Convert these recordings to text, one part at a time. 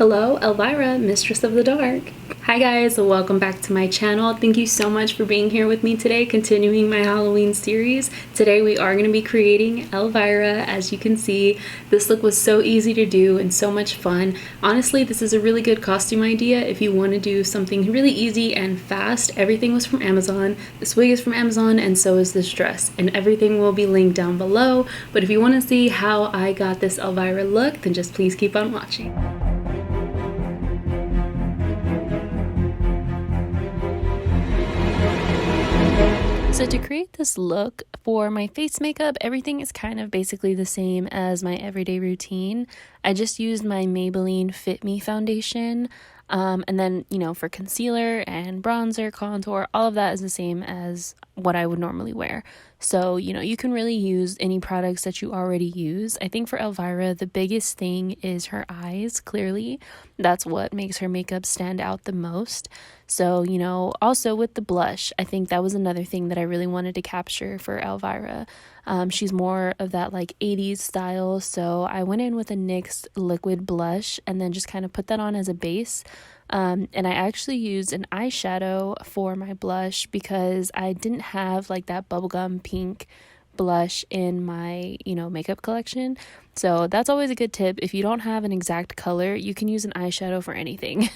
Hello, Elvira, Mistress of the Dark. Hi guys, welcome back to my channel. Thank you so much for being here with me today, continuing my Halloween series. Today we are going to be creating Elvira. As you can see, this look was so easy to do and so much fun. Honestly, this is a really good costume idea if you want to do something really easy and fast. Everything was from Amazon. This wig is from Amazon and so is this dress, and everything will be linked down below. But if you want to see how I got this Elvira look, then just please keep on watching. So to create this look for my face makeup, everything is kind of basically the same as my everyday routine. I just used my Maybelline Fit Me foundation. And then, for concealer and bronzer, contour, all of that is the same as what I would normally wear. So, you can really use any products that you already use. I think for Elvira, the biggest thing is her eyes, clearly. That's what makes her makeup stand out the most. So, also with the blush, I think that was another thing that I really wanted to capture for Elvira. She's more of that like 80s style, so I went in with a NYX liquid blush and then just kind of put that on as a base. And I actually used an eyeshadow for my blush because I didn't have like that bubblegum pink blush in my makeup collection. So that's always a good tip. If you don't have an exact color, you can use an eyeshadow for anything.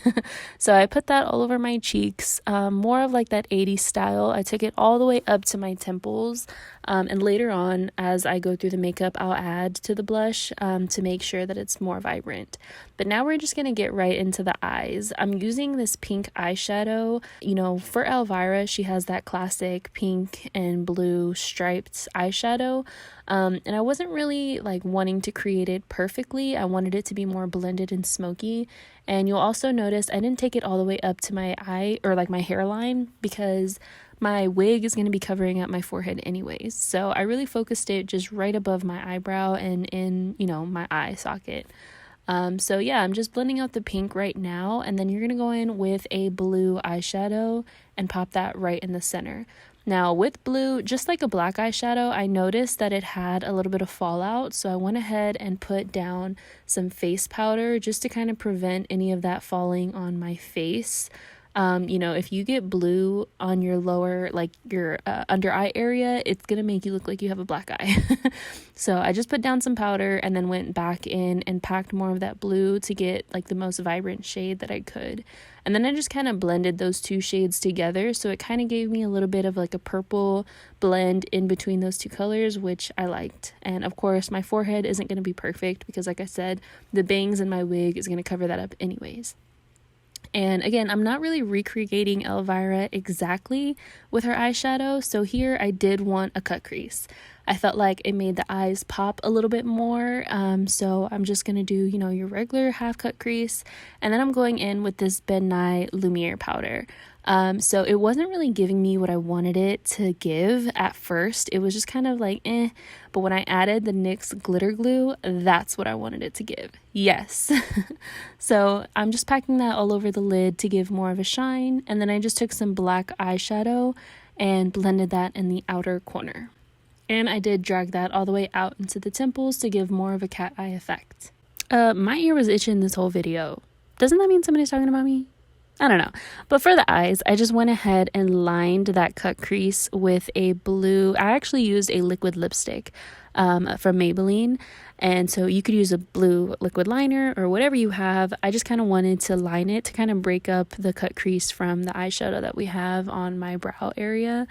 So I put that all over my cheeks, more of like that 80s style. I took it all the way up to my temples, and later on as I go through the makeup, I'll add to the blush to make sure that it's more vibrant. But now we're just going to get right into the eyes. I'm using this pink eyeshadow. For Elvira, she has that classic pink and blue striped eyeshadow. And I wasn't really like wanting to create it perfectly. I wanted it to be more blended and smoky. And you'll also notice I didn't take it all the way up to my eye or like my hairline because my wig is going to be covering up my forehead anyways. So I really focused it just right above my eyebrow and in, my eye socket. So yeah, I'm just blending out the pink right now, and then you're going to go in with a blue eyeshadow and pop that right in the center. Now with blue, just like a black eyeshadow, I noticed that it had a little bit of fallout, so I went ahead and put down some face powder just to kind of prevent any of that falling on my face. If you get blue on your lower, like your under eye area, it's going to make you look like you have a black eye. So I just put down some powder and then went back in and packed more of that blue to get like the most vibrant shade that I could. And then I just kind of blended those two shades together. So it kind of gave me a little bit of like a purple blend in between those two colors, which I liked. And of course, my forehead isn't going to be perfect because like I said, the bangs in my wig is going to cover that up anyways. And again, I'm not really recreating Elvira exactly with her eyeshadow. So here I did want a cut crease. I felt like it made the eyes pop a little bit more. So I'm just going to do, your regular half cut crease. And then I'm going in with this Ben Nye Lumiere powder. So it wasn't really giving me what I wanted it to give at first. It was just kind of like, eh. But when I added the NYX glitter glue, that's what I wanted it to give. Yes. So I'm just packing that all over the lid to give more of a shine. And then I just took some black eyeshadow and blended that in the outer corner. And I did drag that all the way out into the temples to give more of a cat eye effect. My ear was itching this whole video. Doesn't that mean somebody's talking about me? I don't know. But for the eyes, I just went ahead and lined that cut crease with a blue. I actually used a liquid lipstick from Maybelline. And so you could use a blue liquid liner or whatever you have. I just kind of wanted to line it to kind of break up the cut crease from the eyeshadow that we have on my brow area.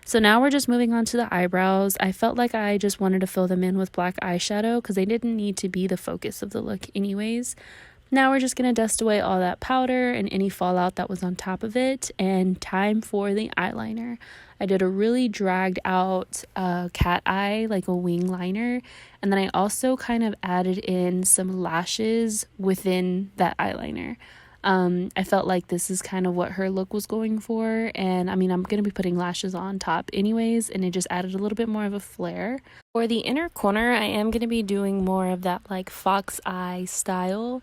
So now we're just moving on to the eyebrows. I felt like I just wanted to fill them in with black eyeshadow because they didn't need to be the focus of the look anyways. Now we're just going to dust away all that powder and any fallout that was on top of it, and time for the eyeliner. I did a really dragged out cat eye, like a wing liner, and then I also kind of added in some lashes within that eyeliner. I felt like this is kind of what her look was going for, and I'm going to be putting lashes on top anyways, and it just added a little bit more of a flare. For the inner corner, I am going to be doing more of that like fox eye style.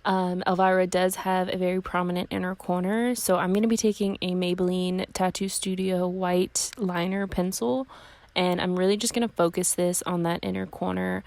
Elvira does have a very prominent inner corner, so I'm going to be taking a Maybelline Tattoo Studio white liner pencil, and I'm really just going to focus this on that inner corner.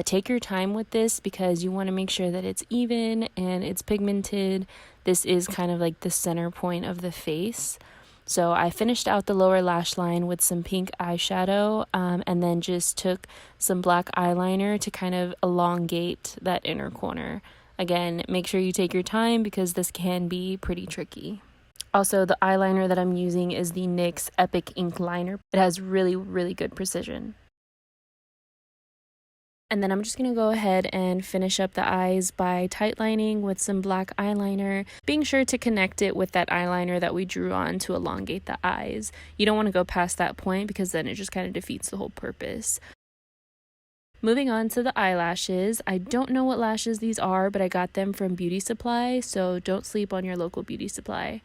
Take your time with this because you want to make sure that it's even and it's pigmented. This is kind of like the center point of the face. So I finished out the lower lash line with some pink eyeshadow, and then just took some black eyeliner to kind of elongate that inner corner. Again, make sure you take your time because this can be pretty tricky. Also, the eyeliner that I'm using is the NYX Epic Ink Liner. It has really, really good precision. And then I'm just going to go ahead and finish up the eyes by tightlining with some black eyeliner, being sure to connect it with that eyeliner that we drew on to elongate the eyes. You don't want to go past that point because then it just kind of defeats the whole purpose. Moving on to the eyelashes. I don't know what lashes these are, but I got them from Beauty Supply, so don't sleep on your local beauty supply.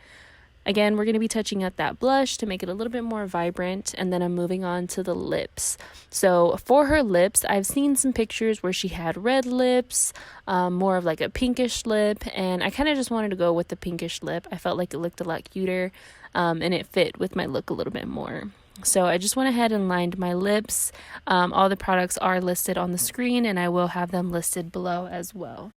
Again, we're going to be touching up that blush to make it a little bit more vibrant, and then I'm moving on to the lips. So for her lips, I've seen some pictures where she had red lips, more of like a pinkish lip, and I kind of just wanted to go with the pinkish lip. I felt like it looked a lot cuter, and it fit with my look a little bit more. So I just went ahead and lined my lips. All the products are listed on the screen, and I will have them listed below as well.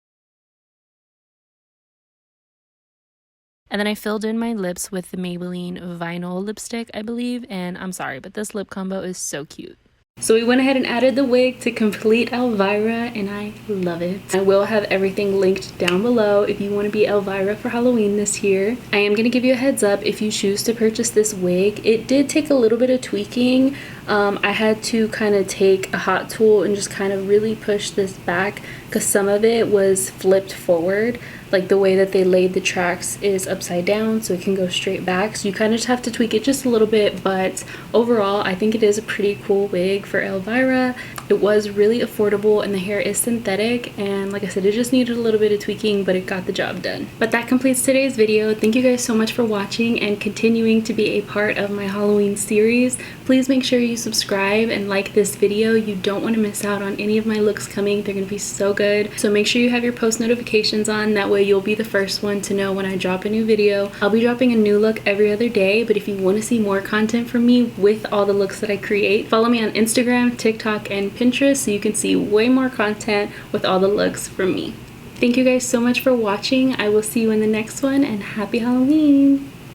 And then I filled in my lips with the Maybelline Vinyl lipstick, I believe, and I'm sorry, but this lip combo is so cute. So we went ahead and added the wig to complete Elvira, and I love it. I will have everything linked down below if you want to be Elvira for Halloween this year. I am going to give you a heads up if you choose to purchase this wig. It did take a little bit of tweaking. I had to kind of take a hot tool and just kind of really push this back because some of it was flipped forward. Like the way that they laid the tracks is upside down so it can go straight back. So you kind of just have to tweak it just a little bit, but overall I think it is a pretty cool wig for Elvira. It was really affordable and the hair is synthetic, and like I said, it just needed a little bit of tweaking, but it got the job done. But that completes today's video. Thank you guys so much for watching and continuing to be a part of my Halloween series. Please make sure you subscribe and like this video. You don't want to miss out on any of my looks coming. They're going to be so good. So make sure you have your post notifications on. That way you'll be the first one to know when I drop a new video. I'll be dropping a new look every other day, but if you want to see more content from me with all the looks that I create, follow me on Instagram, TikTok, and Pinterest so you can see way more content with all the looks from me. Thank you guys so much for watching. I will see you in the next one, and happy Halloween!